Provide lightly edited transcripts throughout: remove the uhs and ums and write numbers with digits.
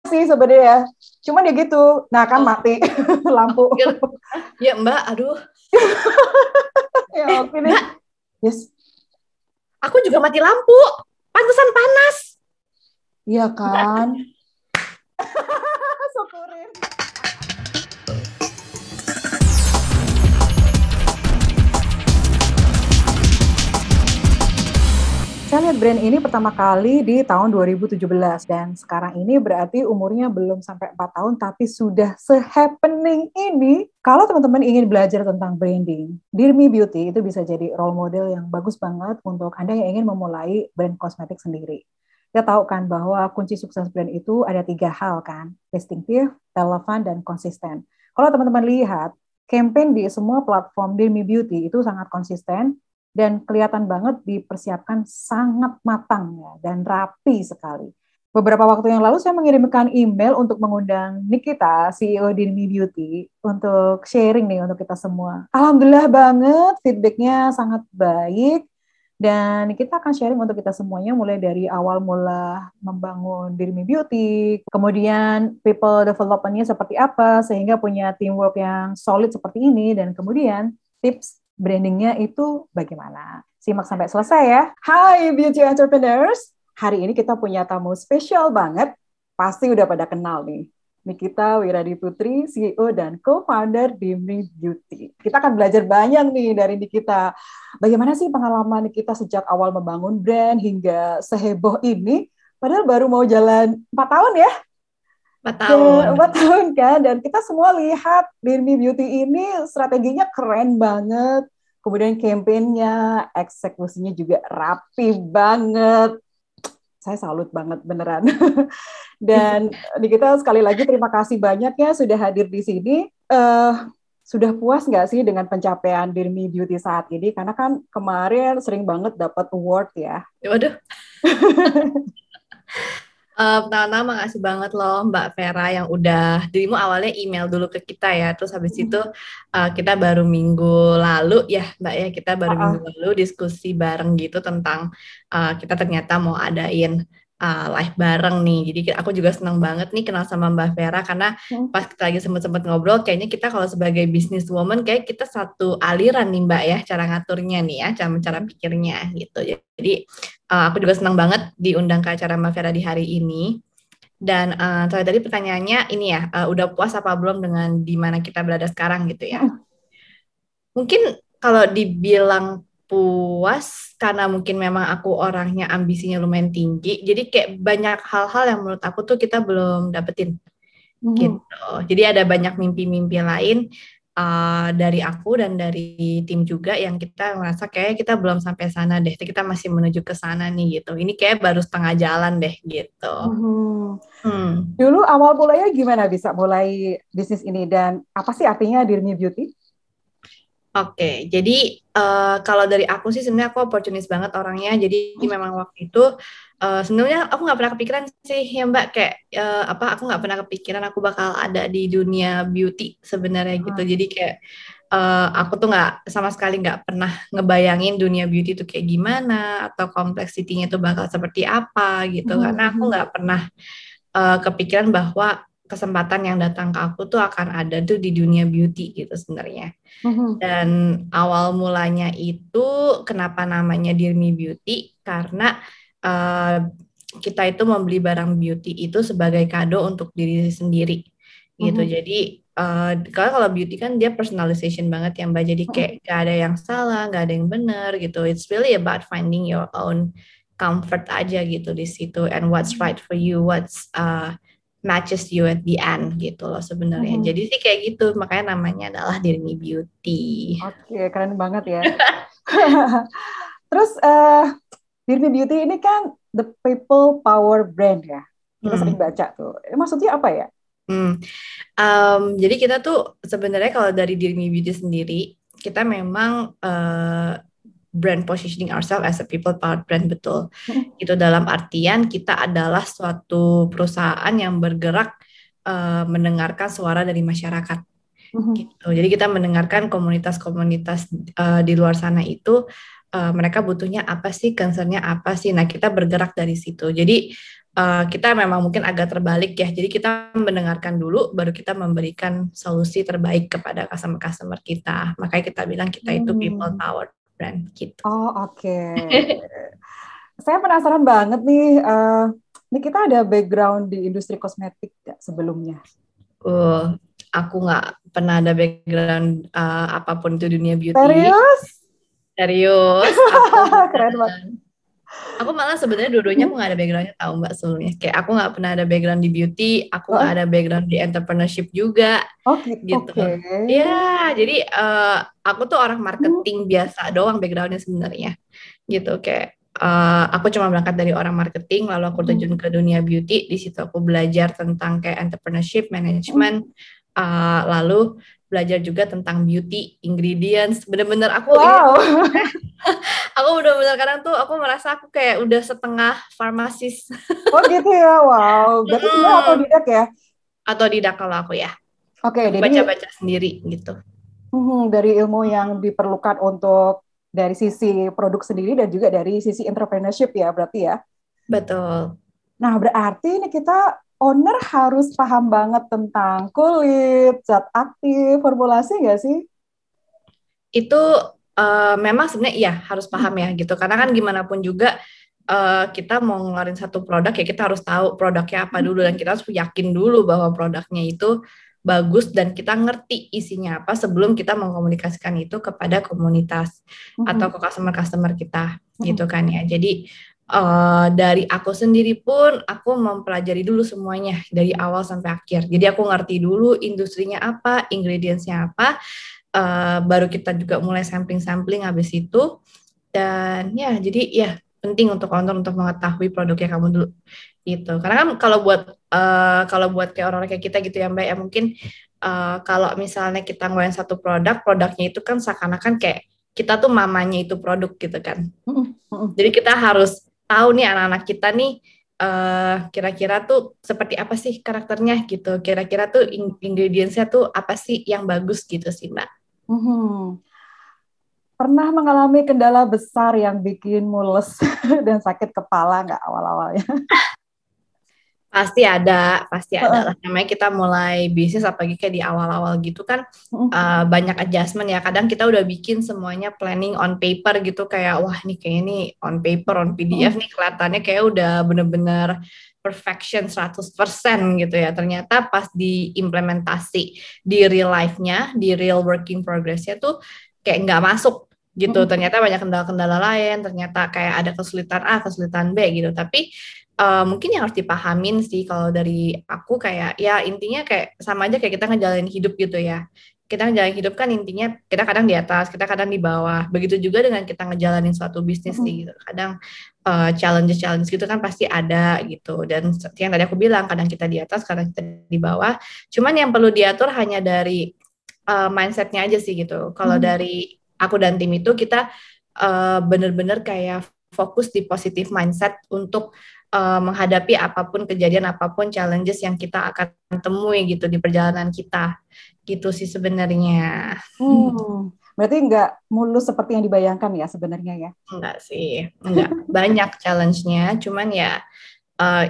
sih sebenarnya. Cuman ya gitu. Nah kan mati lampu. Ya Mbak, aduh. Ya oke deh. Mbak, Yes. aku juga mati lampu. Pantesan panas. Iya kan. Syukurin. Saya lihat brand ini pertama kali di tahun 2017 dan sekarang ini berarti umurnya belum sampai 4 tahun tapi sudah se-happening ini. Kalau teman-teman ingin belajar tentang branding, Dear Me Beauty itu bisa jadi role model yang bagus banget untuk Anda yang ingin memulai brand kosmetik sendiri. Kita tahu kan bahwa kunci sukses brand itu ada 3 hal kan, distinctive, relevan, dan konsisten. Kalau teman-teman lihat, campaign di semua platform Dear Me Beauty itu sangat konsisten, dan kelihatan banget dipersiapkan sangat matang ya dan rapi sekali. Beberapa waktu yang lalu saya mengirimkan email untuk mengundang Nikita, CEO Dirmi Beauty, untuk sharing nih untuk kita semua. Alhamdulillah banget, feedbacknya sangat baik. Dan kita akan sharing untuk kita semuanya mulai dari awal mula membangun Dirmi Beauty, kemudian people development-nya seperti apa, sehingga punya teamwork yang solid seperti ini, dan kemudian tips brandingnya itu bagaimana. Simak sampai selesai ya. Hai Beauty Entrepreneurs, hari ini kita punya tamu spesial banget, pasti udah pada kenal nih. Nikita Wiradiputri, CEO dan co-founder Dimri Beauty. Kita akan belajar banyak nih dari Nikita. Bagaimana sih pengalaman Nikita sejak awal membangun brand hingga seheboh ini? Padahal baru mau jalan 4 tahun ya. 4 tahun. 4 tahun kan, dan kita semua lihat Dirmi Beauty ini strateginya keren banget, kemudian campaign-nya, eksekusinya juga rapi banget. Saya salut banget beneran. Dan Nikita sekali lagi terima kasih banyak ya sudah hadir di sini. Sudah puas nggak sih dengan pencapaian Dirmi Beauty saat ini? Karena kan kemarin sering banget dapat award ya. Waduh. Pertama-tama makasih banget loh Mbak Vera yang udah dirimu awalnya email dulu ke kita ya, terus habis itu kita baru minggu lalu ya Mbak ya, kita baru minggu lalu diskusi bareng gitu tentang kita ternyata mau adain live bareng nih. Jadi aku juga senang banget nih kenal sama Mbak Vera karena pas kita lagi sempet-sempet ngobrol, kayaknya kita kalau sebagai business woman kayak kita satu aliran nih Mbak ya, cara ngaturnya nih ya, cara pikirnya gitu. Jadi aku juga senang banget diundang ke acara Mbak Vera di hari ini. Dan soal tadi pertanyaannya ini ya, udah puas apa belum dengan di mana kita berada sekarang gitu ya? Mungkin kalau dibilang puas karena mungkin memang aku orangnya ambisinya lumayan tinggi, jadi kayak banyak hal-hal yang menurut aku tuh kita belum dapetin gitu. Jadi ada banyak mimpi-mimpi lain dari aku dan dari tim juga yang kita merasa kayak kita belum sampai sana deh, kita masih menuju ke sana nih gitu. Ini kayak baru setengah jalan deh gitu. Dulu awal mulanya gimana bisa mulai bisnis ini dan apa sih artinya Dirmi Beauty? Oke, jadi kalau dari aku sih sebenarnya aku opportunis banget orangnya. Jadi memang waktu itu sebenarnya aku nggak pernah kepikiran sih ya Mbak kayak aku nggak pernah kepikiran aku bakal ada di dunia beauty sebenarnya gitu. Jadi kayak aku tuh nggak sama sekali nggak pernah ngebayangin dunia beauty itu kayak gimana atau kompleksitinya itu bakal seperti apa gitu. Karena aku nggak pernah kepikiran bahwa kesempatan yang datang ke aku tuh akan ada tuh di dunia beauty gitu sebenarnya. Dan awal mulanya itu kenapa namanya Dear Me Beauty karena kita itu membeli barang beauty itu sebagai kado untuk diri sendiri gitu. Jadi kalau beauty kan dia personalization banget ya Mbak. Jadi kayak gak ada yang salah, gak ada yang benar gitu. It's really about finding your own comfort aja gitu di situ and what's right for you, what's matches you at the end gitu loh sebenarnya. Jadi sih kayak gitu, makanya namanya adalah Dear Me Beauty. Oke, keren banget ya. Terus Dear Me Beauty ini kan the people power brand ya. Kita sering baca tuh. Maksudnya apa ya? Jadi kita tuh sebenarnya kalau dari Dear Me Beauty sendiri, kita memang brand positioning ourselves as a people powered brand betul. Itu dalam artian kita adalah suatu perusahaan yang bergerak mendengarkan suara dari masyarakat. Gitu. Jadi kita mendengarkan komunitas-komunitas di luar sana itu mereka butuhnya apa sih, concernnya apa sih. Nah kita bergerak dari situ. Jadi kita memang mungkin agak terbalik ya. Jadi kita mendengarkan dulu, baru kita memberikan solusi terbaik kepada customer-customer kita. Makanya kita bilang kita itu people powered brand gitu. Oh, oke. Saya penasaran banget nih. Ini kita ada background di industri kosmetik nggak sebelumnya? Aku nggak pernah ada background apapun itu dunia beauty. Serius? Keren banget. Aku malah sebenarnya dua-duanya aku nggak ada backgroundnya tahu Mbak sebelumnya. Kayak aku nggak pernah ada background di beauty, aku nggak ada background di entrepreneurship juga. Gitu. Ya, jadi aku tuh orang marketing biasa doang backgroundnya sebenarnya. Gitu kayak aku cuma berangkat dari orang marketing, lalu aku terjun ke dunia beauty. Di situ aku belajar tentang kayak entrepreneurship, management, lalu belajar juga tentang beauty ingredients. Bener-bener aku aku bener-bener kadang tuh aku merasa aku kayak udah setengah farmasis. Oh gitu ya, wow. Berarti sebenarnya otodidak ya? Otodidak kalau aku ya. Oke, jadi baca-baca sendiri gitu. Dari ilmu yang diperlukan untuk dari sisi produk sendiri dan juga dari sisi entrepreneurship ya, berarti ya? Betul. Nah, berarti ini kita owner harus paham banget tentang kulit, zat aktif, formulasi nggak sih? Itu memang sebenarnya iya harus paham ya gitu. Karena kan gimana pun juga kita mau ngeluarin satu produk ya kita harus tahu produknya apa dulu dan kita harus yakin dulu bahwa produknya itu bagus dan kita ngerti isinya apa sebelum kita mengkomunikasikan itu kepada komunitas atau ke customer-customer kita gitu kan ya. Jadi dari aku sendiri pun aku mempelajari dulu semuanya dari awal sampai akhir. Jadi aku ngerti dulu industrinya apa, ingredientsnya apa, baru kita juga mulai sampling-sampling habis itu. Dan ya jadi ya penting untuk owner untuk mengetahui produknya kamu dulu gitu. Karena kan kalau buat kayak orang kayak kita gitu ya Mbak ya mungkin kalau misalnya kita ngeluarin satu produknya itu kan seakan-akan kayak kita tuh mamanya itu produk gitu kan. Jadi kita harus tahu nih anak-anak kita nih kira-kira tuh seperti apa sih karakternya gitu. Kira-kira tuh ingredientsnya tuh apa sih yang bagus gitu sih Mbak. Pernah mengalami kendala besar yang bikin mules dan sakit kepala nggak awal-awalnya? Pasti ada lah. Namanya kita mulai bisnis apalagi kayak di awal-awal gitu kan banyak adjustment ya. Kadang kita udah bikin semuanya planning on paper gitu kayak wah nih kayaknya nih on paper, on PDF nih kelihatannya kayak udah bener-bener perfection 100% gitu ya. Ternyata pas diimplementasi di real life-nya, di real working progress-nya tuh kayak nggak masuk gitu. Ternyata banyak kendala-kendala lain, ternyata kayak ada kesulitan A, kesulitan B gitu. Tapi mungkin yang harus dipahamin sih kalau dari aku kayak ya intinya kayak sama aja kayak kita ngejalanin hidup gitu ya. Kita ngejalanin hidup kan intinya kita kadang di atas, kita kadang di bawah. Begitu juga dengan kita ngejalanin suatu bisnis sih gitu. Kadang challenges gitu kan pasti ada gitu. Dan seperti yang tadi aku bilang, kadang kita di atas, kadang kita di bawah. Cuman yang perlu diatur hanya dari mindsetnya aja sih gitu. Kalau dari aku dan tim itu kita bener-bener kayak fokus di positive mindset untuk menghadapi apapun kejadian, apapun challenges yang kita akan temui gitu di perjalanan kita. Gitu sih sebenarnya. Berarti nggak mulus seperti yang dibayangkan ya sebenarnya ya? Enggak sih, enggak. Banyak challenge-nya, cuman ya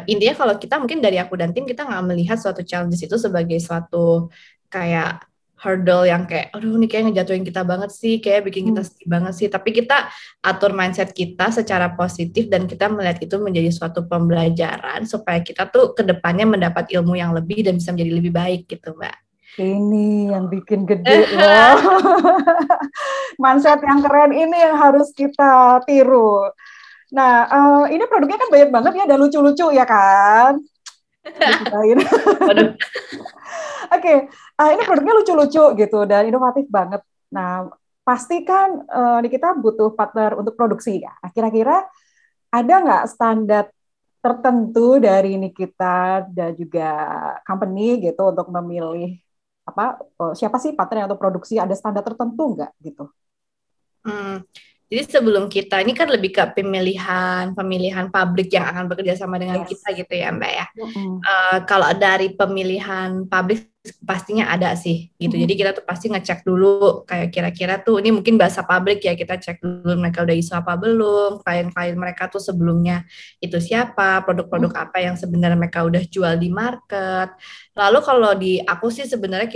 intinya kalau kita mungkin dari aku dan tim kita nggak melihat suatu challenges itu sebagai suatu kayak hurdle yang kayak aduh ini kayak ngejatuhin kita banget sih, kayak bikin kita sedih banget sih, tapi kita atur mindset kita secara positif dan kita melihat itu menjadi suatu pembelajaran supaya kita tuh kedepannya mendapat ilmu yang lebih dan bisa menjadi lebih baik gitu Mbak. Ini yang bikin gede loh. Mindset yang keren ini yang harus kita tiru. Nah, ini produknya kan banyak banget ya, ada lucu-lucu ya kan? Oke, ini produknya lucu-lucu gitu dan inovatif banget. Nah, pasti kan kita butuh partner untuk produksi ya. Nah, kira-kira ada nggak standar tertentu dari Nikita dan juga company gitu untuk memilih siapa sih partner untuk produksi? Ada standar tertentu nggak gitu? Jadi sebelum kita ini kan lebih ke pemilihan pabrik yang akan bekerja sama dengan kita gitu ya Mbak ya. Kalau dari pemilihan pabrik pastinya ada sih gitu. Jadi kita tuh pasti ngecek dulu kayak kira-kira tuh ini mungkin bahasa pabrik ya, kita cek dulu mereka udah ISO apa belum, klien-klien mereka tuh sebelumnya itu siapa, produk-produk apa yang sebenarnya mereka udah jual di market. Lalu kalau di aku sih sebenarnya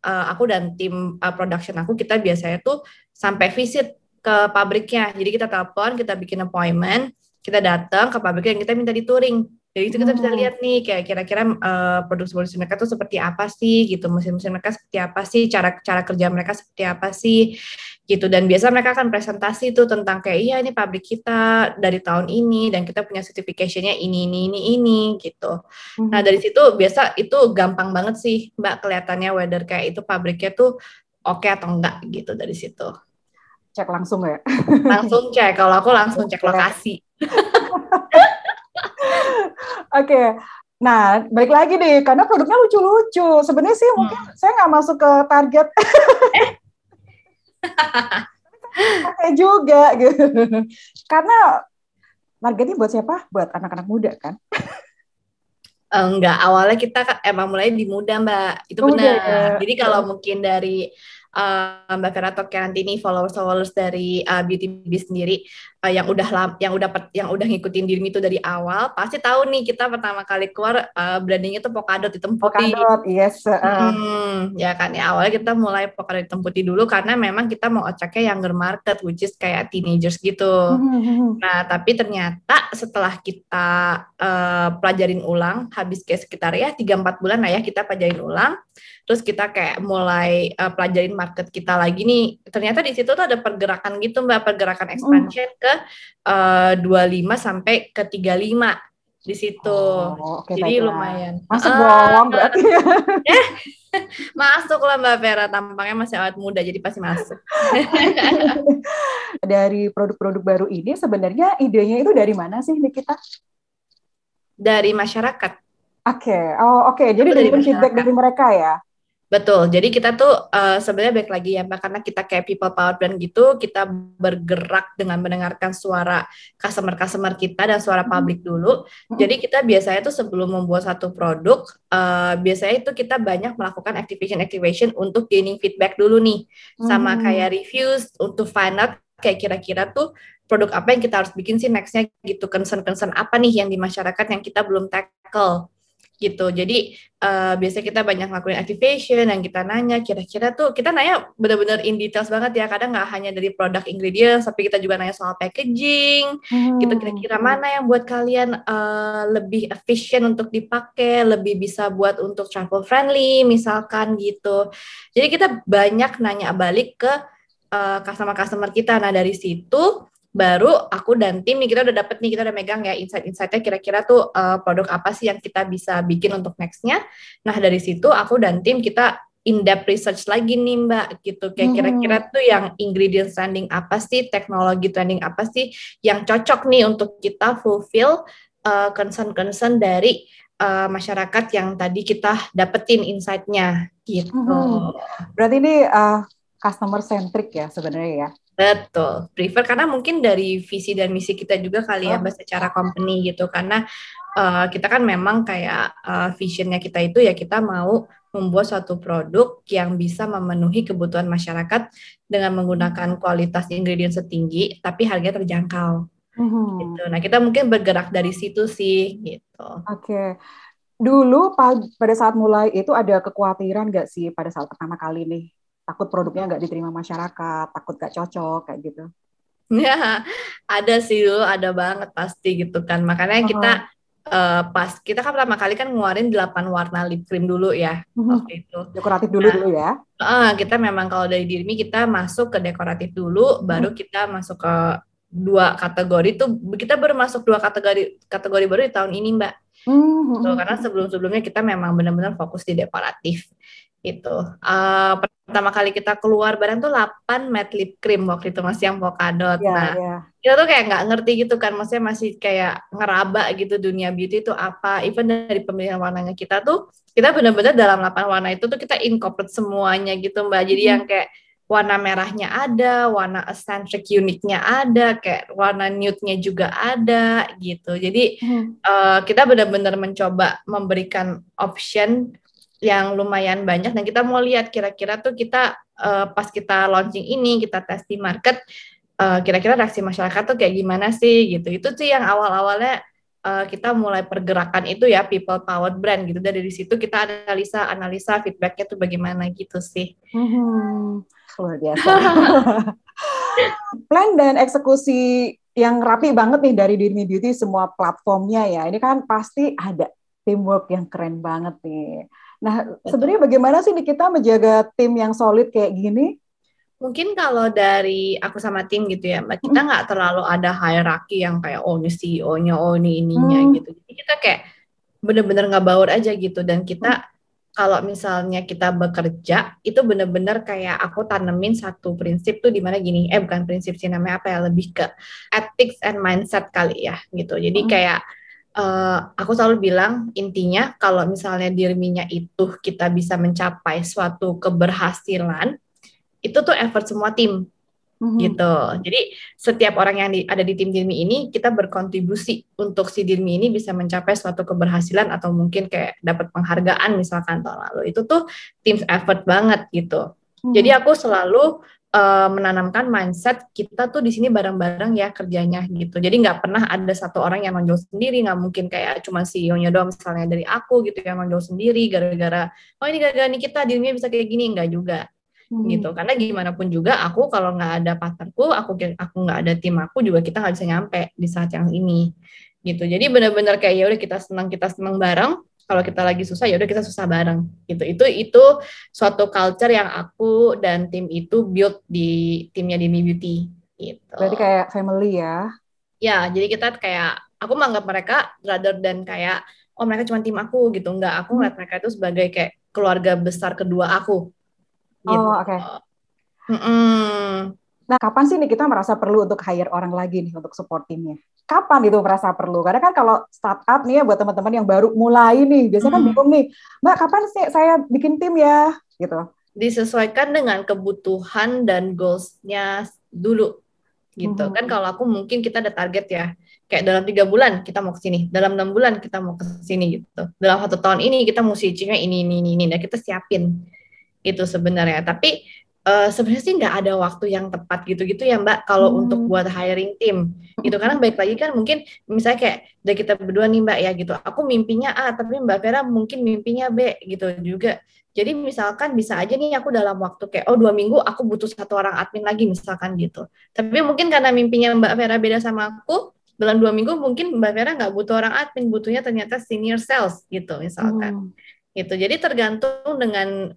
aku dan tim production aku kita biasanya tuh sampai visit ke pabriknya. Jadi kita telepon, kita bikin appointment, kita datang ke pabriknya dan kita minta di touring. Jadi itu kita bisa lihat nih kayak kira-kira produksi mereka tuh seperti apa sih gitu, mesin-mesin mereka seperti apa sih, cara kerja mereka seperti apa sih gitu. Dan biasa mereka akan presentasi tuh tentang kayak iya ini pabrik kita dari tahun ini dan kita punya certification-nya ini gitu. Nah dari situ biasa itu gampang banget sih Mbak kelihatannya whether kayak itu pabriknya tuh oke atau enggak gitu dari situ. Cek langsung ya? Langsung cek, kalau aku langsung cek lokasi. Oke. Nah, balik lagi nih, karena produknya lucu-lucu. Sebenarnya sih mungkin saya nggak masuk ke target. Pakai juga gitu. Karena targetnya buat siapa? Buat anak-anak muda kan? Enggak, awalnya kita emang mulai di muda Mbak, itu benar. Ya. Jadi kalau mungkin dari Mbak Vera atau Karantini followers dari Beauty Biz sendiri yang udah ngikutin diri itu dari awal pasti tahu nih kita pertama kali keluar brandingnya tuh Polkadot hitam putih. Polkadot, yes. Ya kan ya awalnya kita mulai Polkadot hitam putih dulu karena memang kita mau ocaknya younger market which is kayak teenagers gitu. Nah tapi ternyata setelah kita pelajarin ulang habis kayak sekitar ya 3-4 bulan lah ya kita pelajarin ulang. Terus kita kayak mulai pelajarin market kita lagi nih. Ternyata di situ tuh ada pergerakan gitu Mbak, pergerakan expansion ke 25 sampai ke 35 di situ. Okay, jadi baiklah. lumayan. Masuk dong berarti. Masuk lah Mbak Vera, tampangnya masih awet muda jadi pasti masuk. Dari produk-produk baru ini sebenarnya idenya itu dari mana sih Nikita? Dari masyarakat. Oke. Jadi dari feedback dari mereka ya? Betul, jadi kita tuh sebenarnya baik lagi ya Mbak, karena kita kayak people power brand gitu, kita bergerak dengan mendengarkan suara customer kita dan suara publik dulu. Jadi kita biasanya tuh sebelum membuat satu produk, biasanya itu kita banyak melakukan activation untuk gaining feedback dulu nih, sama kayak reviews untuk find out kayak kira-kira tuh produk apa yang kita harus bikin sih nextnya gitu, concern apa nih yang di masyarakat yang kita belum tackle. Gitu. Jadi biasanya kita banyak ngelakuin activation dan kita nanya kira-kira tuh kita nanya benar-benar in details banget ya, kadang nggak hanya dari product ingredients tapi kita juga nanya soal packaging gitu, kira-kira mana yang buat kalian lebih efisien untuk dipakai, lebih bisa buat untuk travel friendly misalkan gitu. Jadi kita banyak nanya balik ke customer kita. Nah dari situ baru aku dan tim nih kita udah megang ya insight-insightnya kira-kira tuh produk apa sih yang kita bisa bikin untuk nextnya. Nah dari situ aku dan tim kita in-depth research lagi nih Mbak gitu, kayak kira-kira tuh yang ingredient trending apa sih, teknologi trending apa sih yang cocok nih untuk kita fulfill concern dari masyarakat yang tadi kita dapetin insight-nya gitu. Berarti ini customer centric ya sebenarnya ya? Betul, prefer karena mungkin dari visi dan misi kita juga kali ya Mbak secara company gitu, karena kita kan memang kayak visionnya kita itu ya kita mau membuat suatu produk yang bisa memenuhi kebutuhan masyarakat dengan menggunakan kualitas ingredient setinggi tapi harganya terjangkau. Gitu. Nah kita mungkin bergerak dari situ sih gitu. Oke. Dulu pada saat mulai itu ada kekhawatiran nggak sih pada saat pertama kali nih? Takut produknya nggak diterima masyarakat, takut nggak cocok, kayak gitu. Ya, ada sih dulu, ada banget pasti gitu kan. Makanya kita pas kita kan pertama kali kan ngeluarin 8 warna lip cream dulu ya waktu itu. Dekoratif dulu ya. Kita memang kalau dari Dirmi kita masuk ke dekoratif dulu, baru kita masuk ke 2 kategori tuh, kita baru masuk 2 kategori baru di tahun ini Mbak. Karena sebelum-sebelumnya kita memang benar-benar fokus di dekoratif gitu. Pertama kali kita keluar barang tuh 8 matte lip cream waktu itu masih yang Polkadot. Kita tuh kayak nggak ngerti gitu kan, maksudnya masih kayak ngeraba gitu dunia beauty itu apa. Even dari pemilihan warnanya kita tuh, kita benar-benar dalam 8 warna itu tuh kita incorporate semuanya gitu Mbak. Jadi yang kayak warna merahnya ada, warna eccentric uniknya ada, kayak warna nude-nya juga ada gitu. Jadi kita benar-benar mencoba memberikan option yang lumayan banyak dan kita mau lihat kira-kira tuh kita pas kita launching ini, kita tes di market, kira-kira reaksi masyarakat tuh kayak gimana sih gitu. Itu sih yang awal-awalnya kita mulai pergerakan itu ya, people powered brand gitu. Dari situ kita analisa feedbacknya tuh bagaimana gitu sih. Luar biasa. Plan dan eksekusi yang rapi banget nih dari Dirmi Beauty semua platformnya ya. Ini kan pasti ada teamwork yang keren banget nih. Nah, sebenarnya bagaimana sih nih kita menjaga tim yang solid kayak gini? Mungkin kalau dari aku sama tim gitu ya, Mbak, kita nggak terlalu ada hierarki yang kayak oh ini CEO-nya, oh ini ininya gitu. Jadi kita kayak bener-bener nggak baur aja gitu. Dan kita kalau misalnya kita bekerja itu bener-bener kayak aku tanemin satu prinsip tuh di mana gini, bukan prinsip sih namanya apa ya, lebih ke ethics and mindset kali ya gitu. Jadi kayak aku selalu bilang intinya kalau misalnya dirinya itu kita bisa mencapai suatu keberhasilan itu tuh effort semua tim gitu. Jadi setiap orang yang ada di tim Dirmi ini kita berkontribusi untuk si Dirmi ini bisa mencapai suatu keberhasilan atau mungkin kayak dapat penghargaan misalkan tahun lalu. Itu tuh tim effort banget gitu. Jadi aku selalu menanamkan mindset kita tuh di sini bareng-bareng ya kerjanya gitu. Jadi nggak pernah ada satu orang yang nonjol sendiri, nggak mungkin kayak cuma CEO-nya doang misalnya dari aku gitu yang nonjol sendiri gara-gara oh ini gara-gara nih kita Dirmi bisa kayak gini, nggak juga gitu. Karena gimana pun juga aku kalau nggak ada partnerku, aku nggak ada tim aku juga kita nggak bisa nyampe di saat yang ini gitu. Jadi benar-benar kayak ya udah kita senang bareng. Kalau kita lagi susah ya udah kita susah bareng gitu. Itu suatu culture yang aku dan tim itu build di timnya Dini Beauty gitu. Berarti kayak family ya? Ya, jadi kita kayak aku menganggap mereka rather than kayak oh mereka cuma tim aku gitu. Enggak, aku ngeliat mereka itu sebagai kayak keluarga besar kedua aku gitu. Oh, oke. Nah, kapan sih nih kita merasa perlu untuk hire orang lagi nih untuk support timnya? Kapan itu merasa perlu? Karena kan kalau startup nih ya buat teman-teman yang baru mulai nih, biasanya kan bingung nih, Mbak kapan sih saya bikin tim ya? Gitu. Disesuaikan dengan kebutuhan dan goals-nya dulu gitu kan. Kalau aku mungkin kita ada target ya, kayak dalam 3 bulan kita mau ke sini, dalam 6 bulan kita mau ke sini gitu, dalam 1 tahun ini kita mesti achieve-nya ini, dan kita siapin gitu sebenarnya. Tapi sebenarnya sih nggak ada waktu yang tepat gitu-gitu ya Mbak kalau untuk buat hiring tim gitu. Karena baik lagi kan mungkin misalnya kayak dari kita berdua nih Mbak ya gitu, aku mimpinya A tapi Mbak Vera mungkin mimpinya B gitu juga. Jadi misalkan bisa aja nih aku dalam waktu kayak 2 minggu aku butuh satu orang admin lagi misalkan gitu. Tapi mungkin karena mimpinya Mbak Vera beda sama aku, dalam 2 minggu mungkin Mbak Vera nggak butuh orang admin, butuhnya ternyata senior sales gitu misalkan. Gitu. Jadi tergantung dengan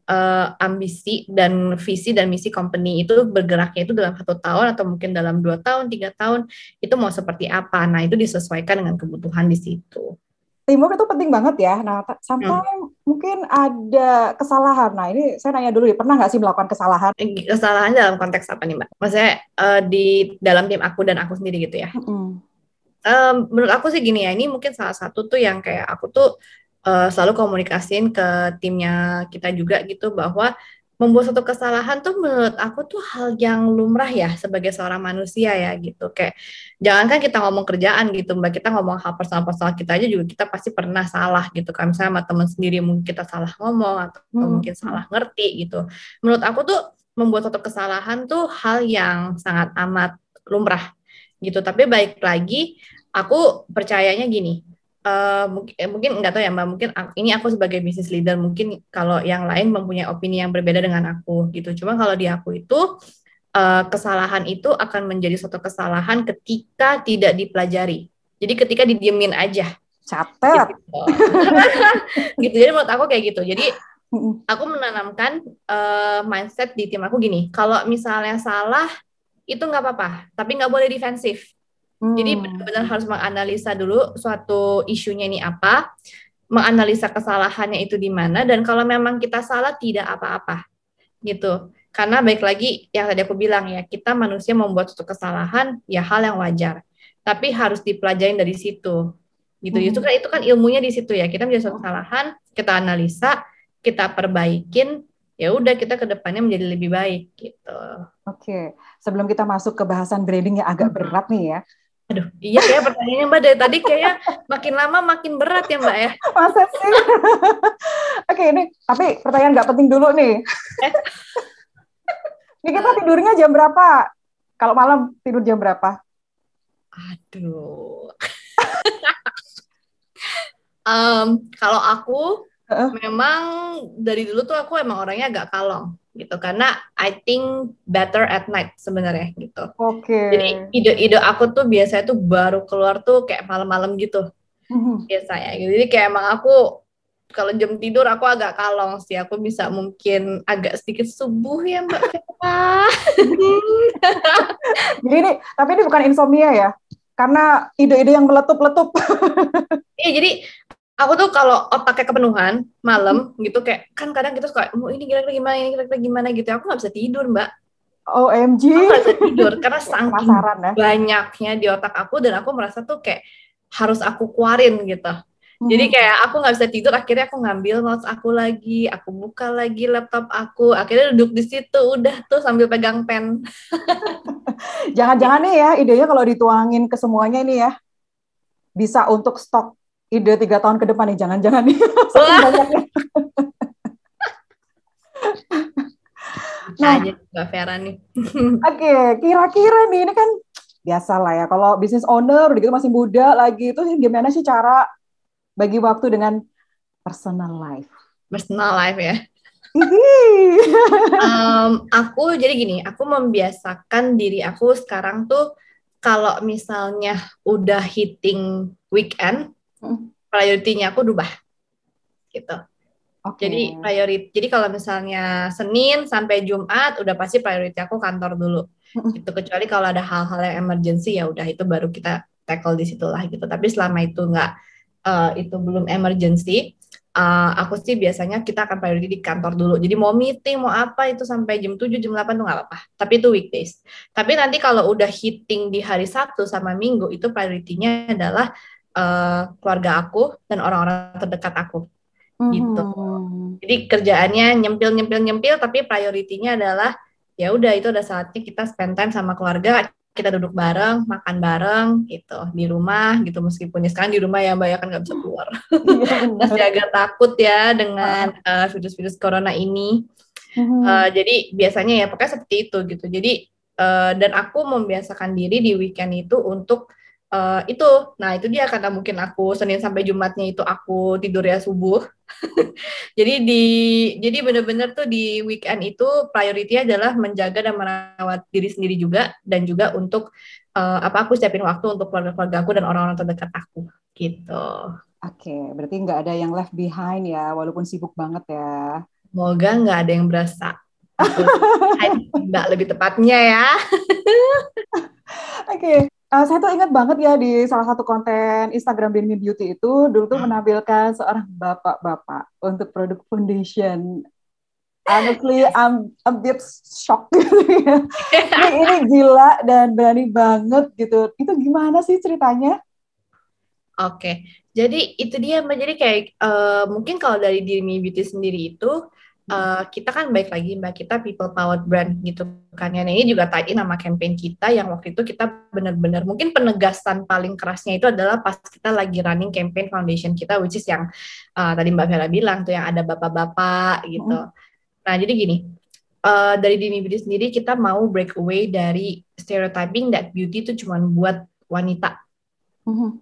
ambisi dan visi dan misi company itu bergeraknya itu dalam 1 tahun atau mungkin dalam 2 tahun, 3 tahun itu mau seperti apa. Nah itu disesuaikan dengan kebutuhan di situ. Teamwork itu penting banget ya. Nah, sampai mungkin ada kesalahan. Nah, ini saya nanya dulu ya, pernah nggak sih melakukan kesalahan? Kesalahan dalam konteks apa nih Mbak? Maksudnya di dalam tim aku dan aku sendiri gitu ya? Menurut aku sih gini ya, ini mungkin salah satu tuh yang kayak aku tuh selalu komunikasiin ke timnya kita juga gitu bahwa membuat suatu kesalahan tuh menurut aku tuh hal yang lumrah ya sebagai seorang manusia ya gitu. Kayak jangankan kita ngomong kerjaan gitu Mbak, kita ngomong hal personal-personal kita aja juga kita pasti pernah salah gitu kan. Misalnya sama teman sendiri mungkin kita salah ngomong atau mungkin salah ngerti gitu. Menurut aku tuh membuat suatu kesalahan tuh hal yang sangat amat lumrah gitu. Tapi baik lagi aku percayanya gini, mungkin nggak tahu ya Mbak, mungkin ini aku sebagai business leader, mungkin kalau yang lain mempunyai opini yang berbeda dengan aku gitu. Cuma kalau di aku itu kesalahan itu akan menjadi suatu kesalahan ketika tidak dipelajari. Jadi ketika didiemin aja. Catat. Gitu. Gitu. Jadi menurut aku kayak gitu. Jadi aku menanamkan mindset di tim aku gini, kalau misalnya salah itu nggak apa-apa, tapi nggak boleh defensif. Jadi benar-benar harus menganalisa dulu suatu isunya ini apa, menganalisa kesalahannya itu di mana, dan kalau memang kita salah tidak apa-apa gitu. Karena baik lagi yang tadi aku bilang ya, kita manusia membuat suatu kesalahan ya hal yang wajar, tapi harus dipelajarin dari situ gitu. Itu kan ilmunya di situ ya. Kita menjadi suatu kesalahan, kita analisa, kita perbaikin, ya udah kita ke depannya menjadi lebih baik gitu. Oke, sebelum kita masuk ke bahasan branding yang agak berat nih ya, Aduh, iya kayak pertanyaannya Mbak dari tadi kayak makin lama makin berat ya Mbak ya. Masa sih? Oke, ini tapi pertanyaan nggak penting dulu nih. Eh, Ini kita tidurnya jam berapa? Kalau malam tidur jam berapa? aduh. Kalau aku memang dari dulu tuh aku emang orangnya agak kalong gitu karena I think better at night sebenarnya gitu. Oke. Jadi ide-ide aku tuh biasanya tuh baru keluar tuh kayak malam-malam gitu biasanya gitu. Jadi kayak emang aku kalau jam tidur aku agak kalong sih. Aku bisa mungkin agak sedikit subuh ya Mbak Vera. Jadi ini, tapi ini bukan insomnia ya? Karena ide-ide yang meletup-letup. Iya jadi aku tuh kalau otaknya kepenuhan malam gitu kayak kan kadang kita suka ini kira-kira gimana ini kira-kira gimana gitu. Aku nggak bisa tidur Mbak. OMG. Aku nggak bisa tidur karena saking Penasaran ya. banyaknya di otak aku dan aku merasa tuh kayak harus aku keluarin gitu. Jadi kayak aku nggak bisa tidur, akhirnya aku ngambil notes aku lagi, aku buka lagi laptop aku, akhirnya duduk di situ, udah tuh sambil pegang pen. Jangan-jangan nih ya, idenya kalau dituangin ke semuanya ini ya, bisa untuk stok ide 3 tahun ke depan nih, jangan-jangan nih, saking banyaknya. Bisa aja Mbak Vera nih. Oke, kira-kira nih, ini kan biasa lah ya, kalau bisnis owner, gitu masih muda lagi, itu gimana sih cara bagi waktu dengan personal life? Personal life ya. Ih. Aku jadi gini, aku membiasakan diri aku sekarang tuh kalau misalnya udah hitting weekend, priority-nya aku berubah gitu. Oke. Jadi kalau misalnya Senin sampai Jumat udah pasti priority aku kantor dulu. Gitu. Kecuali kalau ada hal-hal yang emergency ya udah itu baru kita tackle di situlah gitu. Tapi selama itu itu belum emergency, aku sih biasanya kita akan priority di kantor dulu. Jadi mau meeting, mau apa itu sampai jam 7 jam 8 tuh nggak apa-apa. Tapi itu weekdays. Tapi nanti kalau udah hitting di hari Sabtu sama Minggu, itu priority-nya adalah keluarga aku dan orang-orang terdekat aku. Gitu. Jadi kerjaannya nyempil, tapi prioritinya adalah ya udah itu udah saatnya kita spend time sama keluarga, kita duduk bareng, makan bareng gitu di rumah gitu meskipun ya sekarang di rumah ya Mbak ya kan nggak bisa keluar. Masih agak takut ya dengan virus-virus corona ini. Jadi biasanya ya pokoknya seperti itu gitu. Jadi dan aku membiasakan diri di weekend itu untuk itu. Nah itu dia karena mungkin aku Senin sampai Jumatnya itu aku tidur ya subuh. Jadi benar-benar tuh di weekend itu priority adalah menjaga dan merawat diri sendiri juga dan juga untuk aku siapin waktu untuk keluarga-keluarga aku dan orang-orang terdekat aku gitu. Oke, berarti nggak ada yang left behind ya, walaupun sibuk banget ya. Semoga nggak ada yang berasa aku nggak lebih tepatnya ya. Oke, saya tuh ingat banget ya di salah satu konten Instagram Demi Beauty itu dulu tuh menampilkan seorang bapak-bapak untuk produk foundation. Honestly, I'm a bit shocked gitu ya. Ini gila dan berani banget gitu. Itu gimana sih ceritanya? Oke, jadi itu dia Mbak. Jadi kayak mungkin kalau dari Demi Beauty sendiri itu kita kan baik lagi Mbak, kita people powered brand gitu kan ya. Nah, ini juga tie in sama campaign kita yang waktu itu kita benar-benar mungkin penegasan paling kerasnya itu adalah pas kita lagi running campaign foundation kita which is yang tadi Mbak Vera bilang tuh yang ada bapak-bapak gitu. Nah, jadi gini, dari Demi Beauty sendiri kita mau break away dari stereotyping that beauty itu cuma buat wanita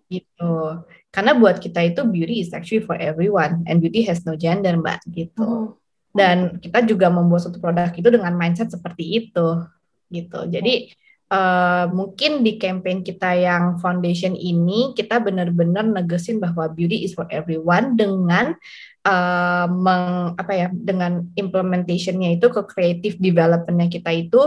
gitu. Karena buat kita itu beauty is actually for everyone and beauty has no gender Mbak gitu. Dan kita juga membuat suatu produk itu dengan mindset seperti itu gitu. Jadi mungkin di campaign kita yang foundation ini kita benar-benar negesin bahwa beauty is for everyone dengan dengan implementation-nya itu ke creative development-nya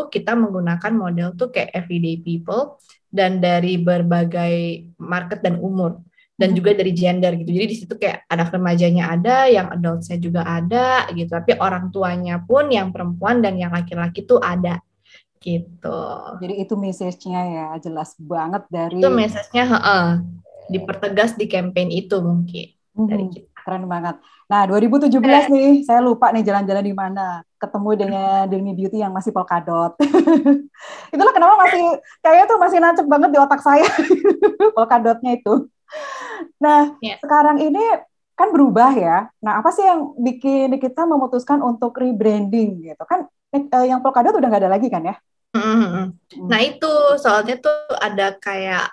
kita menggunakan model tuh kayak everyday people dan dari berbagai market dan umur dan juga dari gender gitu. Jadi di situ kayak anak remajanya ada, yang adults-nya juga ada gitu. Tapi orang tuanya pun yang perempuan dan yang laki-laki tuh ada gitu. Jadi itu message-nya ya, jelas banget dari... Itu message-nya dipertegas di campaign itu mungkin dari kita. Keren banget. Nah, 2017 nih, saya lupa nih jalan-jalan di mana. ketemu dengan Dirmi Beauty yang masih polkadot. Itulah kenapa kayaknya tuh masih nancep banget di otak saya polkadotnya itu. Nah, sekarang ini kan berubah ya. Nah, apa sih yang bikin kita memutuskan untuk rebranding gitu? Kan yang polkadot udah nggak ada lagi kan ya? Nah itu soalnya tuh ada kayak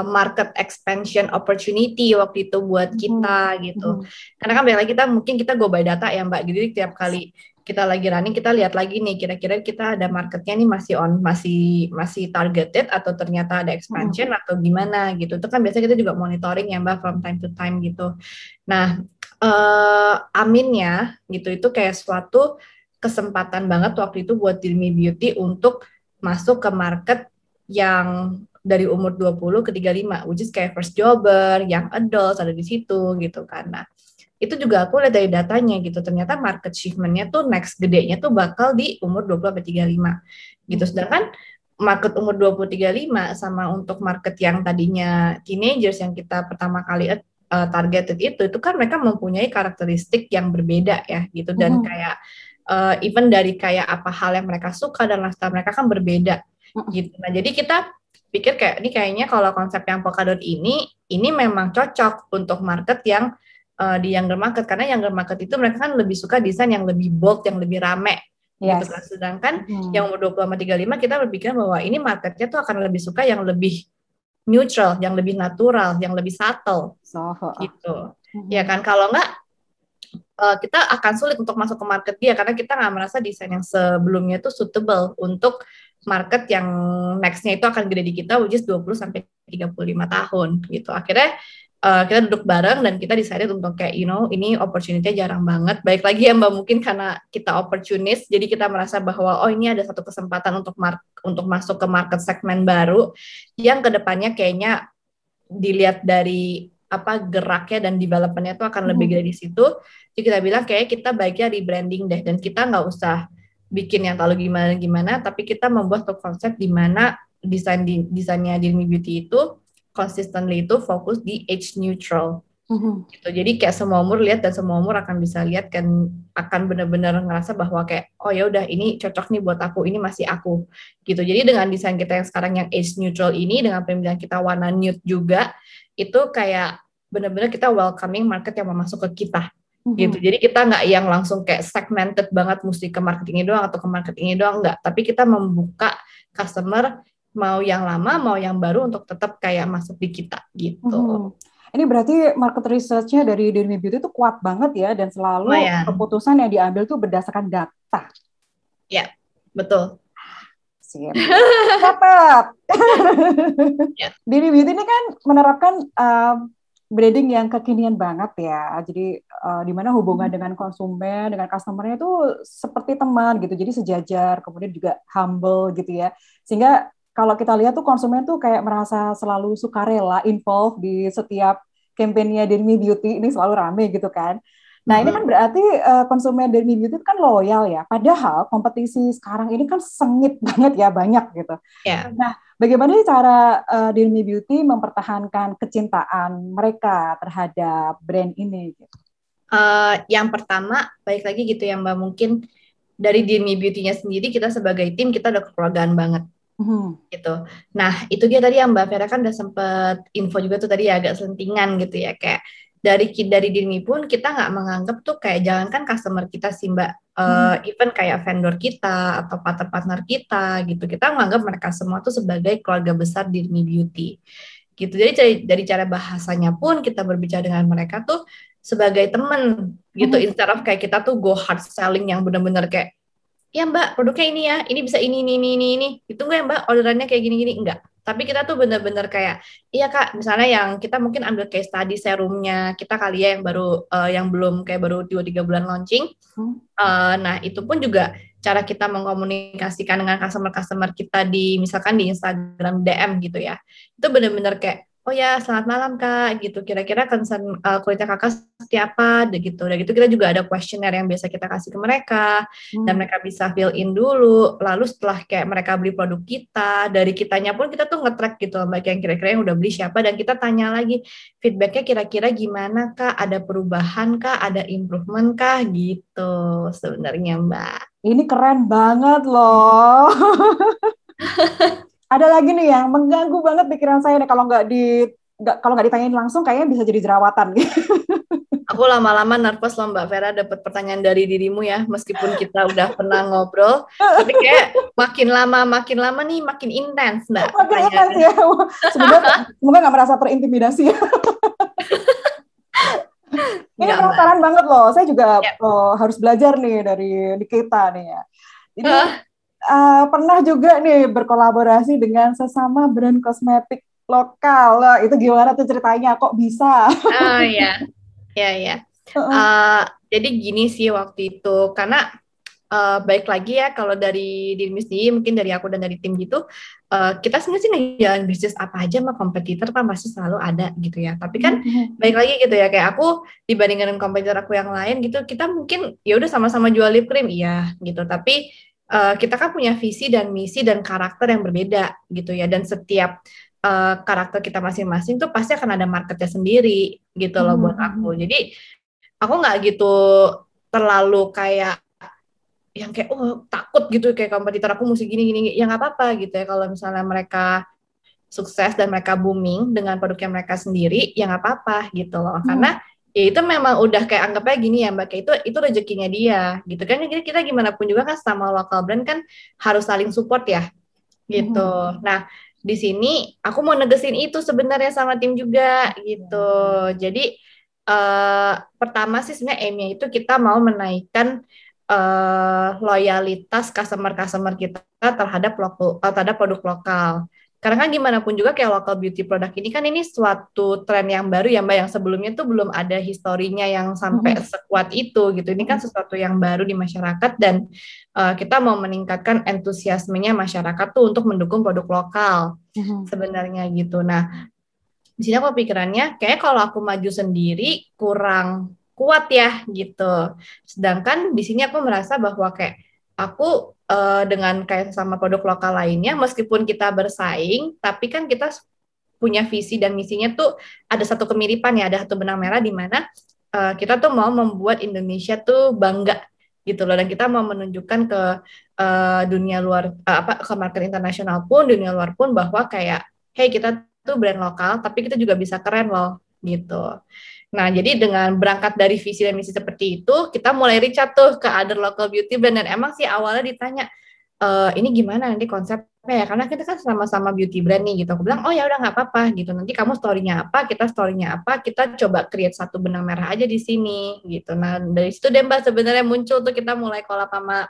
market expansion opportunity waktu itu buat kita gitu. Karena kan balik lagi kita go by data ya Mbak. Jadi tiap kali kita lagi running kita lihat lagi nih kira-kira kita ada marketnya nih masih targeted atau ternyata ada expansion atau gimana gitu. Itu kan biasanya kita juga monitoring ya Mbak from time to time gitu. Nah aminnya gitu itu kayak suatu kesempatan banget waktu itu buat Dirmi Beauty untuk masuk ke market yang dari umur 20 ke 35, which is kayak first jobber, young adults ada di situ gitu kan. Nah, itu juga aku lihat dari datanya gitu, ternyata market shipment-nya tuh next gedenya tuh bakal di umur 20 sampai 35 gitu. Sedangkan market umur 20 35 sama untuk market yang tadinya teenagers yang kita pertama kali targeted itu kan mereka mempunyai karakteristik yang berbeda ya gitu dan kayak even dari kayak apa hal yang mereka suka dan lifestyle mereka kan berbeda gitu. Nah, jadi kita pikir kayak ini kayaknya kalau konsep yang Polkadot ini memang cocok untuk market yang di younger market karena younger market itu mereka kan lebih suka desain yang lebih bold, yang lebih rame gitu kan. Sedangkan yang umur 20 sama 35 kita berpikir bahwa ini marketnya tuh akan lebih suka yang lebih neutral, yang lebih natural, yang lebih subtle gitu. Ya kan kalau enggak kita akan sulit untuk masuk ke market dia karena kita nggak merasa desain yang sebelumnya itu suitable untuk market yang next-nya itu akan gede di kita which is 20 sampai 35 tahun gitu. Akhirnya kita duduk bareng dan kita decided untuk kayak ini opportunity-nya jarang banget. Baik lagi ya Mbak mungkin karena kita opportunist jadi kita merasa bahwa ini ada satu kesempatan untuk masuk ke market segmen baru yang kedepannya kayaknya dilihat dari geraknya dan development-nya itu akan lebih gede di situ. Jadi kita bilang kayak kita baiknya rebranding deh dan kita nggak usah bikin yang terlalu gimana-gimana, tapi kita membuat tuh konsep di mana desainnya Dirmi Beauty itu consistently itu fokus di age neutral. Gitu. Jadi kayak semua umur lihat dan semua umur akan bisa lihat kan akan benar-benar ngerasa bahwa kayak ya udah ini cocok nih buat aku, ini masih aku gitu. Jadi dengan desain kita yang sekarang yang age neutral ini dengan pemilihan kita warna nude juga itu kayak benar-benar kita welcoming market yang mau masuk ke kita gitu. Jadi kita nggak yang langsung kayak segmented banget mesti ke market ini doang atau ke market ini doang, enggak. Tapi kita membuka customer mau yang lama mau yang baru untuk tetap kayak masuk di kita gitu. Ini berarti market research-nya dari Dirmi Beauty itu kuat banget ya dan selalu keputusan yang diambil tuh berdasarkan data. Ya, betul. Siap. Dapat. Dirmi Beauty ini kan menerapkan branding yang kekinian banget ya. Jadi di mana hubungan dengan konsumen, dengan customer-nya itu seperti teman gitu. Jadi sejajar, kemudian juga humble gitu ya. Sehingga kalau kita lihat tuh konsumen tuh kayak merasa selalu sukarela involve di setiap kampanye Dirmi Beauty ini selalu rame gitu kan. Nah ini kan berarti konsumen Dirmi Beauty kan loyal ya. Padahal kompetisi sekarang ini kan sengit banget ya, banyak gitu. Yeah. Nah bagaimana cara Dirmi Beauty mempertahankan kecintaan mereka terhadap brand ini? Gitu? Yang pertama, balik lagi gitu ya Mbak, mungkin dari Dirmi Beauty-nya sendiri kita sebagai tim kita udah kekeluargaan banget. Gitu. Nah itu dia tadi yang Mbak Vera kan udah sempet info juga tuh tadi ya agak selentingan gitu ya kayak dari Dirmi pun kita nggak menganggap tuh kayak jangankan customer kita sih Mbak, even kayak vendor kita atau partner kita gitu kita menganggap mereka semua tuh sebagai keluarga besar Dirmi Beauty gitu. Jadi dari cara bahasanya pun kita berbicara dengan mereka tuh sebagai temen gitu instead of kayak kita tuh go hard selling yang benar-benar kayak ya Mbak, produknya ini ya, ini bisa ini. Ditunggu ya Mbak, orderannya kayak gini-gini. Enggak. Tapi kita tuh benar-benar kayak, iya Kak, misalnya yang kita mungkin ambil case study serumnya kita kali ya, yang baru, yang belum kayak baru 2-3 bulan launching. Nah, itu pun juga cara kita mengkomunikasikan dengan customer-customer kita misalkan di Instagram DM gitu ya. Itu benar-benar kayak, oh ya, selamat malam Kak, gitu. Kira-kira concern kulitnya Kakak seperti apa, gitu. Dan gitu kita juga ada kuesioner yang biasa kita kasih ke mereka, dan Hmm. mereka bisa fill in dulu. Lalu setelah kayak mereka beli produk kita, dari kitanya pun kita tuh nge-track gitu, Mbak, yang kira-kira yang udah beli siapa, dan kita tanya lagi, feedbacknya kira-kira gimana Kak, ada perubahan Kak, ada improvement Kak, gitu sebenarnya Mbak. Ini keren banget loh. Ada lagi nih yang mengganggu banget pikiran saya nih kalau nggak ditanyain langsung kayaknya bisa jadi jerawatan gitu. Aku lama-lama nervous loh Mbak Vera dapat pertanyaan dari dirimu ya, meskipun kita udah pernah ngobrol, tapi kayak makin lama nih makin intens Mbak Makin intens pertanyaannya. ya. Semoga semoga nggak merasa terintimidasi ya. Ini Enggak Mbak. penasaran banget loh. Saya juga Ya. harus belajar nih dari Nikita nih ya. Jadi Ah, pernah juga nih berkolaborasi dengan sesama brand kosmetik lokal. Loh, itu gimana tuh ceritanya? Kok bisa? oh ya, ya ya. Eh, jadi gini sih waktu itu, karena baik lagi ya kalau dari diri sendiri, mungkin dari aku dan dari tim gitu, kita sebenarnya sih ngejalan bisnis apa aja sama kompetitor kan pasti selalu ada gitu ya. Tapi kan baik lagi gitu ya, kayak aku dibandingkan dengan kompetitor aku yang lain gitu, kita mungkin ya udah sama-sama jual lip cream iya gitu, tapi kita kan punya visi dan misi dan karakter yang berbeda gitu ya, dan setiap karakter kita masing-masing tuh pasti akan ada marketnya sendiri gitu loh buat aku. Jadi aku nggak gitu terlalu kayak yang kayak oh takut gitu kayak kompetitor aku mesti gini gini ya nggak apa-apa gitu ya kalau misalnya mereka sukses dan mereka booming dengan produknya mereka sendiri ya nggak apa-apa gitu loh, karena ya itu memang udah kayak anggapnya gini ya Mbak, kayak itu rezekinya dia gitu kan. Jadi kita gimana pun juga kan sama lokal brand kan harus saling support ya gitu. Nah di sini aku mau negesin itu sebenarnya sama tim juga gitu. Jadi pertama sih sebenarnya aimnya itu kita mau menaikkan loyalitas customer-customer kita terhadap produk lokal. Karena kan gimana pun juga kayak local beauty product ini kan ini suatu tren yang baru ya Mbak, yang sebelumnya tuh belum ada historinya yang sampai sekuat itu gitu. Ini kan sesuatu yang baru di masyarakat, dan kita mau meningkatkan entusiasmenya masyarakat tuh untuk mendukung produk lokal sebenarnya gitu. Nah, di sini aku pikirannya kayak kalau aku maju sendiri kurang kuat ya gitu. Sedangkan di sini aku merasa bahwa kayak aku dengan kayak sama produk lokal lainnya, meskipun kita bersaing, tapi kan kita punya visi dan misinya tuh ada satu kemiripan ya, ada satu benang merah di mana kita tuh mau membuat Indonesia tuh bangga gitu loh, dan kita mau menunjukkan ke dunia luar, apa ke market internasional pun, dunia luar pun, bahwa kayak hey kita tuh brand lokal tapi kita juga bisa keren loh gitu. Nah, jadi dengan berangkat dari visi dan misi seperti itu, kita mulai reach out tuh ke other local beauty brand, dan emang sih awalnya ditanya ini gimana nanti konsepnya ya, karena kita kan sama-sama beauty brand nih gitu. Aku bilang oh ya udah nggak apa-apa gitu, nanti kamu story-nya apa, kita story-nya apa, kita coba create satu benang merah aja di sini gitu. Nah dari situ deh Mbak sebenarnya muncul tuh kita mulai collab sama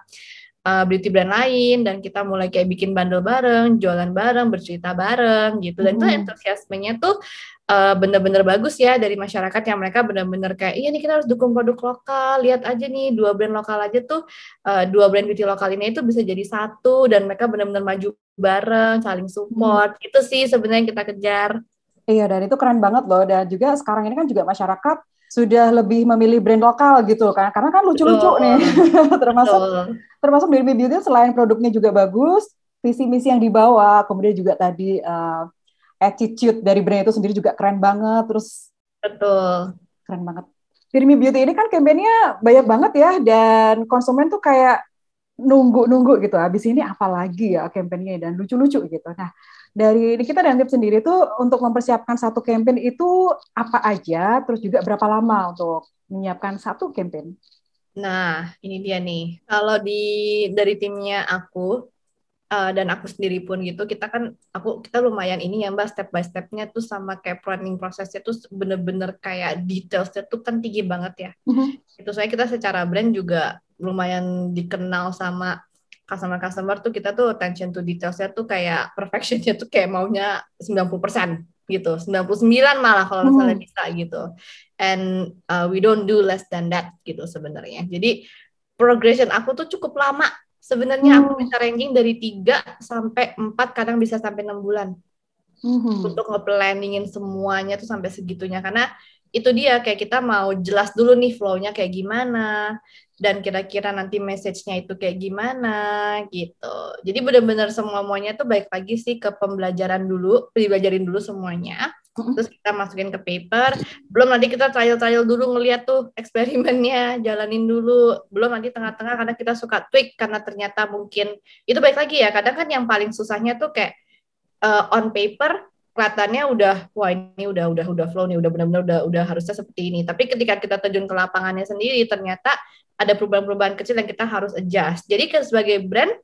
beauty brand lain, dan kita mulai kayak bikin bundle bareng, jualan bareng, bercerita bareng gitu. Dan itu antusiasmenya tuh bener-bener bagus ya dari masyarakat, yang mereka bener-bener kayak iya nih kita harus dukung produk lokal, lihat aja nih dua brand lokal aja tuh, dua brand beauty lokal ini itu bisa jadi satu, dan mereka bener-bener maju bareng, saling support. Itu sih sebenarnya yang kita kejar. Iya, dan itu keren banget loh. Dan juga sekarang ini kan juga masyarakat sudah lebih memilih brand lokal gitu kan. Karena kan lucu-lucu nih. Betul, termasuk betul, termasuk dari Beauty selain produknya juga bagus, visi misi yang dibawa, kemudian juga tadi attitude dari brand itu sendiri juga keren banget. Terus betul. keren banget. Firmi Beauty ini kan kampanyenya banyak banget ya, dan konsumen tuh kayak nunggu-nunggu gitu. Habis ini apa lagi ya kampanyenya, dan lucu-lucu gitu. Nah, dari kita dan tim sendiri tuh untuk mempersiapkan satu campaign itu apa aja, terus juga berapa lama untuk menyiapkan satu campaign? Nah, ini dia nih. Kalau dari timnya aku, dan aku sendiri pun gitu, kita lumayan ini ya Mbak, step by stepnya tuh sama kayak planning prosesnya tuh bener-bener kayak detailsnya tuh kan tinggi banget ya. Itu saya kita secara brand juga lumayan dikenal sama customer-customer tuh, kita tuh attention to detailsnya tuh kayak perfectionnya tuh kayak maunya 90% gitu, 99 malah kalau misalnya bisa gitu. And we don't do less than that gitu sebenarnya. Jadi progression aku tuh cukup lama. Sebenarnya aku bisa ranking dari 3 sampai 4, kadang bisa sampai 6 bulan. untuk nge-planningin semuanya tuh sampai segitunya, karena itu dia kayak kita mau jelas dulu nih flow-nya kayak gimana dan kira-kira nanti message-nya itu kayak gimana gitu. Jadi benar-benar semuanya tuh baik lagi sih ke pembelajaran dulu, dibelajarin dulu semuanya. Terus kita masukin ke paper, belum nanti kita trial dulu ngeliat tuh eksperimennya, jalanin dulu. Belum nanti tengah-tengah karena kita suka tweak karena ternyata mungkin itu baik lagi ya. Kadang kan yang paling susahnya tuh kayak on paper kelihatannya udah wah ini udah flow nih, udah benar-benar udah harusnya seperti ini. Tapi ketika kita terjun ke lapangannya sendiri ternyata ada perubahan-perubahan kecil yang kita harus adjust. Jadi sebagai brand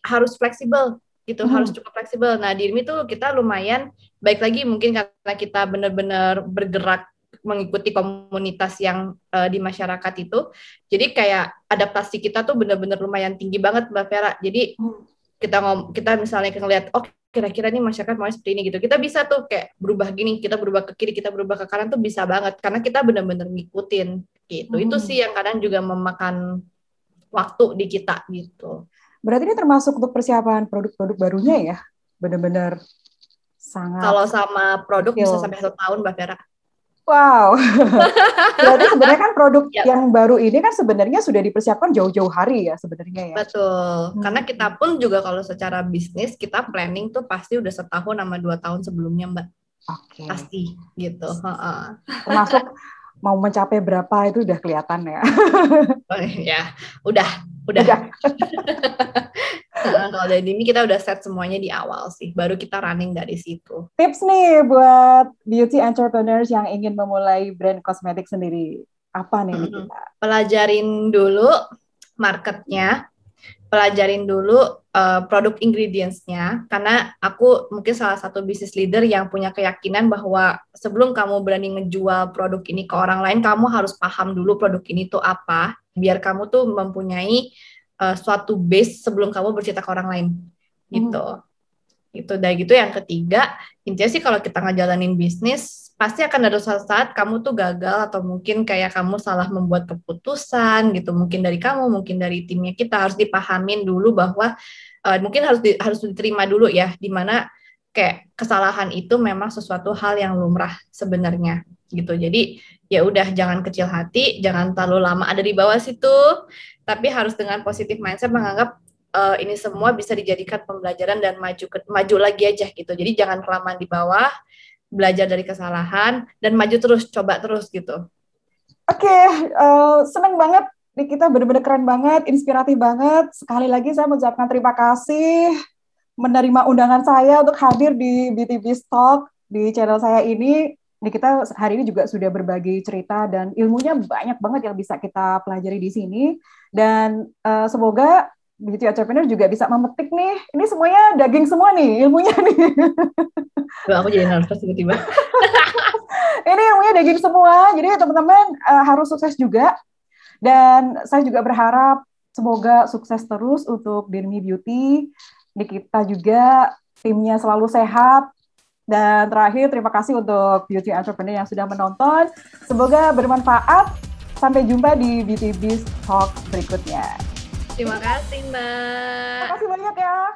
harus fleksibel gitu, harus cukup fleksibel. Nah, di ini tuh kita lumayan baik lagi mungkin karena kita benar-benar bergerak mengikuti komunitas yang di masyarakat itu. Jadi kayak adaptasi kita tuh benar-benar lumayan tinggi banget Mbak Vera. Jadi kita misalnya ngelihat oh kira-kira nih masyarakat mau seperti ini gitu. Kita bisa tuh kayak berubah gini, kita berubah ke kiri, kita berubah ke kanan tuh bisa banget karena kita benar-benar ngikutin gitu. Itu sih yang kadang juga memakan waktu di kita gitu. Berarti ini termasuk untuk persiapan produk-produk barunya ya? Benar-benar sangat. Kalau sama produk bisa sampai 1 tahun Mbak Vera. Wow. Berarti sebenarnya kan produk yang baru ini kan sebenarnya sudah dipersiapkan jauh-jauh hari ya sebenarnya ya. Betul. Karena kita pun juga kalau secara bisnis kita planning tuh pasti udah 1 tahun sama 2 tahun sebelumnya Mbak. Oke. Pasti gitu. Termasuk mau mencapai berapa itu udah kelihatan ya. Oh, ya, udah. Kalau dari ini kita udah set semuanya di awal sih, baru kita running dari situ. Tips nih buat beauty entrepreneurs yang ingin memulai brand kosmetik sendiri, apa nih kita? Pelajarin dulu marketnya, pelajarin dulu produk ingredients-nya, karena aku mungkin salah satu business leader yang punya keyakinan bahwa sebelum kamu berani ngejual produk ini ke orang lain, kamu harus paham dulu produk ini tuh apa, biar kamu tuh mempunyai suatu base sebelum kamu bercerita ke orang lain gitu. Itu dari gitu yang ketiga, intinya sih kalau kita ngejalanin bisnis pasti akan ada suatu saat kamu tuh gagal atau mungkin kayak kamu salah membuat keputusan gitu, mungkin dari kamu, mungkin dari timnya. Kita harus dipahamin dulu bahwa mungkin harus diterima dulu ya, dimana kayak kesalahan itu memang sesuatu hal yang lumrah sebenarnya gitu. Jadi ya udah jangan kecil hati, jangan terlalu lama ada di bawah situ, tapi harus dengan positif mindset menganggap ini semua bisa dijadikan pembelajaran dan maju lagi aja gitu. Jadi jangan kelamaan di bawah, belajar dari kesalahan dan maju terus, coba terus gitu. Oke, senang banget nih, kita benar-benar keren banget, inspiratif banget. Sekali lagi saya mengucapkan terima kasih menerima undangan saya untuk hadir di BTB Talk di channel saya ini. Kita hari ini juga sudah berbagi cerita dan ilmunya banyak banget yang bisa kita pelajari di sini. Dan semoga beauty entrepreneur juga bisa memetik nih. Ini semuanya daging semua nih ilmunya nih. Duh, aku jadi nervous tiba-tiba. Ini ilmunya daging semua. Jadi teman-teman harus sukses juga. Dan saya juga berharap semoga sukses terus untuk Dirmi Beauty. Di kita juga timnya selalu sehat. Dan terakhir, terima kasih untuk beauty entrepreneur yang sudah menonton. Semoga bermanfaat. Sampai jumpa di BTB Talk berikutnya. Terima kasih, Mbak. Terima kasih banyak ya.